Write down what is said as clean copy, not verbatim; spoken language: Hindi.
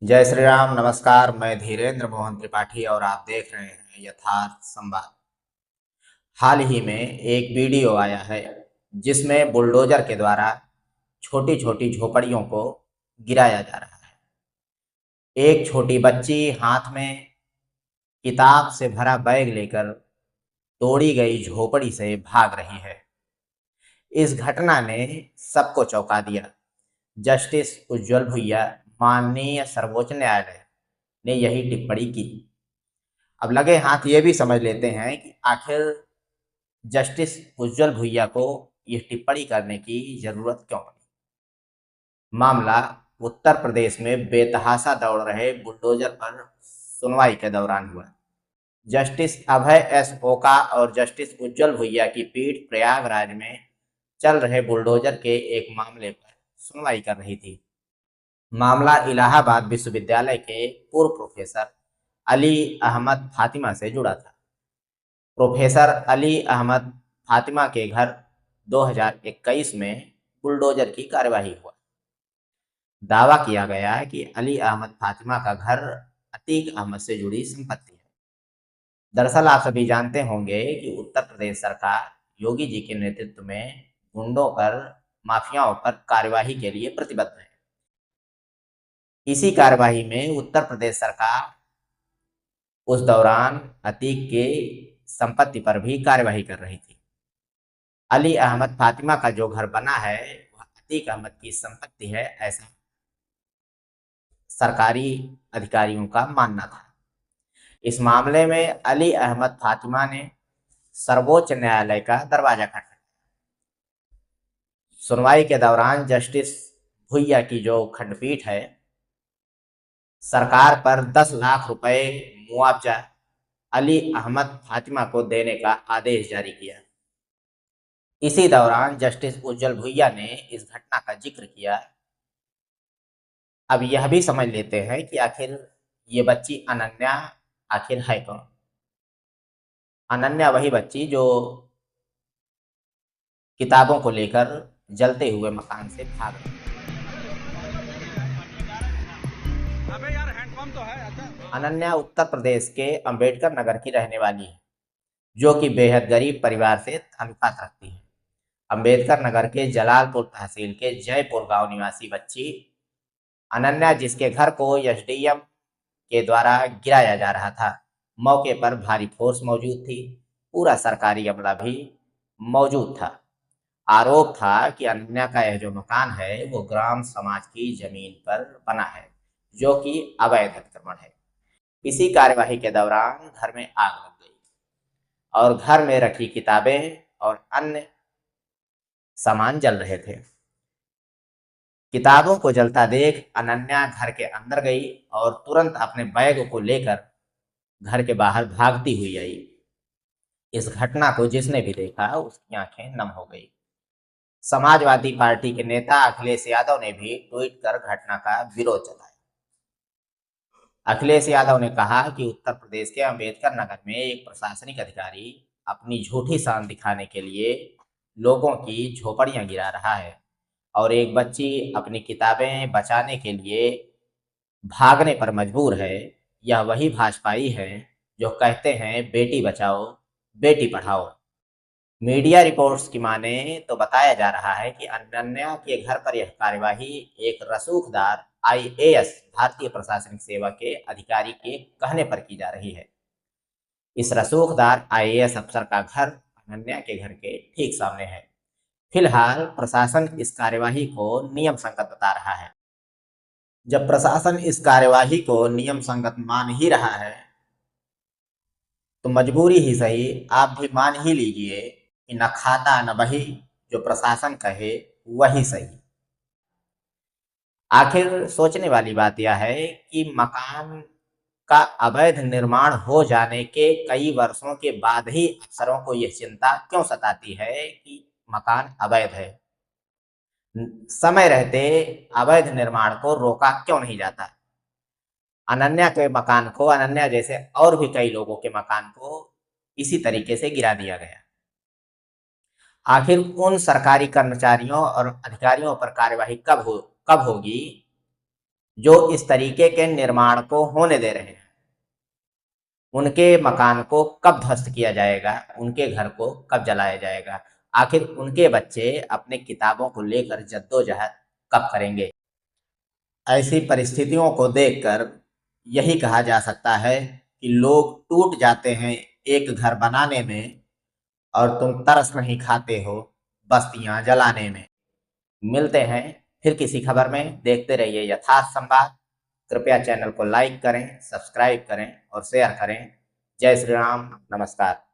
जय श्री राम। नमस्कार, मैं धीरेन्द्र मोहन त्रिपाठी और आप देख रहे हैं यथार्थ संवाद। हाल ही में एक वीडियो आया है जिसमें बुलडोजर के द्वारा छोटी छोटी झोपड़ियों को गिराया जा रहा है। एक छोटी बच्ची हाथ में किताब से भरा बैग लेकर तोड़ी गई झोपड़ी से भाग रही है। इस घटना ने सबको चौंका दिया। जस्टिस उज्जवल भुइया, माननीय सर्वोच्च न्यायालय ने यही टिप्पणी की। अब लगे हाथ ये भी समझ लेते हैं कि आखिर जस्टिस उज्जवल भुइया को ये टिप्पणी करने की जरूरत क्यों पड़ी। मामला उत्तर प्रदेश में बेतहाशा दौड़ रहे बुलडोजर पर सुनवाई के दौरान हुआ। जस्टिस अभय एस ओका और जस्टिस उज्जवल भुइया की पीठ प्रयागराज में चल रहे बुलडोजर के एक मामले पर सुनवाई कर रही थी। मामला इलाहाबाद विश्वविद्यालय के पूर्व प्रोफेसर अली अहमद फातिमा से जुड़ा था। प्रोफेसर अली अहमद फातिमा के घर 2021 में बुलडोजर की कार्यवाही हुआ। दावा किया गया है कि अली अहमद फातिमा का घर अतीक अहमद से जुड़ी संपत्ति है। दरअसल आप सभी जानते होंगे कि उत्तर प्रदेश सरकार योगी जी के नेतृत्व में गुंडों पर, माफियाओं पर कार्यवाही के लिए प्रतिबद्ध है। इसी कार्यवाही में उत्तर प्रदेश सरकार उस दौरान अतीक के संपत्ति पर भी कार्यवाही कर रही थी। अली अहमद फातिमा का जो घर बना है वह अतीक अहमद की संपत्ति है, ऐसा सरकारी अधिकारियों का मानना था। इस मामले में अली अहमद फातिमा ने सर्वोच्च न्यायालय का दरवाजा खटखटाया। सुनवाई के दौरान जस्टिस भुइया की जो खंडपीठ है, सरकार पर 10 लाख रुपए मुआवजा अली अहमद फातिमा को देने का आदेश जारी किया। इसी दौरान जस्टिस उज्जवल भुइया ने इस घटना का जिक्र किया। अब यह भी समझ लेते हैं कि आखिर ये बच्ची अनन्या आखिर है कौन। अनन्या वही बच्ची जो किताबों को लेकर जलते हुए मकान से भाग रही। अबे यार हैंडपंप तो है। अच्छा, अनन्या उत्तर प्रदेश के अंबेडकर नगर की रहने वाली है, जो कि बेहद गरीब परिवार से ताल्लुकात रखती है। अंबेडकर नगर के जलालपुर तहसील के जयपुर गांव निवासी बच्ची अनन्या, जिसके घर को एसडीएम के द्वारा गिराया जा रहा था, मौके पर भारी फोर्स मौजूद थी। पूरा सरकारी अमला भी मौजूद था। आरोप था कि अनन्या का यह जो मकान है वो ग्राम समाज की जमीन पर बना है, जो कि अवैध अतिक्रमण है। इसी कार्यवाही के दौरान घर में आग लग गई और घर में रखी किताबें और अन्य सामान जल रहे थे। किताबों को जलता देख अनन्या घर के अंदर गई और तुरंत अपने बैग को लेकर घर के बाहर भागती हुई आई। इस घटना को जिसने भी देखा उसकी आंखें नम हो गई। समाजवादी पार्टी के नेता अखिलेश यादव ने भी ट्वीट कर घटना का विरोध जताया। अखिलेश यादव ने कहा कि उत्तर प्रदेश के अंबेडकर नगर में एक प्रशासनिक अधिकारी अपनी झूठी शान दिखाने के लिए लोगों की झोपड़ियां गिरा रहा है और एक बच्ची अपनी किताबें बचाने के लिए भागने पर मजबूर है। यह वही भाजपाई है जो कहते हैं बेटी बचाओ बेटी पढ़ाओ। मीडिया रिपोर्ट्स की माने तो बताया जा रहा है कि अनन्या के घर पर यह कार्यवाही एक रसूखदार आईएएस, भारतीय प्रशासनिक सेवा के अधिकारी के कहने पर की जा रही है। इस रसूखदार आईएएस अफसर का घर अनन्या के घर के ठीक सामने है। फिलहाल प्रशासन इस कार्यवाही को नियम संगत बता रहा है। जब प्रशासन इस कार्यवाही को नियम संगत मान ही रहा है तो मजबूरी ही सही आप भी मान ही लीजिए कि न खाता न बही, जो प्रशासन कहे वही सही। आखिर सोचने वाली बात यह है कि मकान का अवैध निर्माण हो जाने के कई वर्षों के बाद ही अफसरों को यह चिंता क्यों सताती है कि मकान अवैध है। समय रहते अवैध निर्माण को रोका क्यों नहीं जाता। अनन्या के मकान को, अनन्या जैसे और भी कई लोगों के मकान को इसी तरीके से गिरा दिया गया। आखिर उन सरकारी कर्मचारियों और अधिकारियों पर कार्यवाही कब होगी जो इस तरीके के निर्माण को होने दे रहे हैं, उनके मकान को कब ध्वस्त किया जाएगा, उनके घर को कब जलाया जाएगा, आखिर उनके बच्चे अपने किताबों को लेकर जद्दोजहद कब करेंगे। ऐसी परिस्थितियों को देखकर यही कहा जा सकता है कि लोग टूट जाते हैं एक घर बनाने में, और तुम तरस नहीं खाते हो बस्तियां जलाने में। मिलते हैं फिर किसी खबर में, देखते रहिए यथार्थ संवाद। कृपया चैनल को लाइक करें, सब्सक्राइब करें और शेयर करें। जय श्री राम, नमस्कार।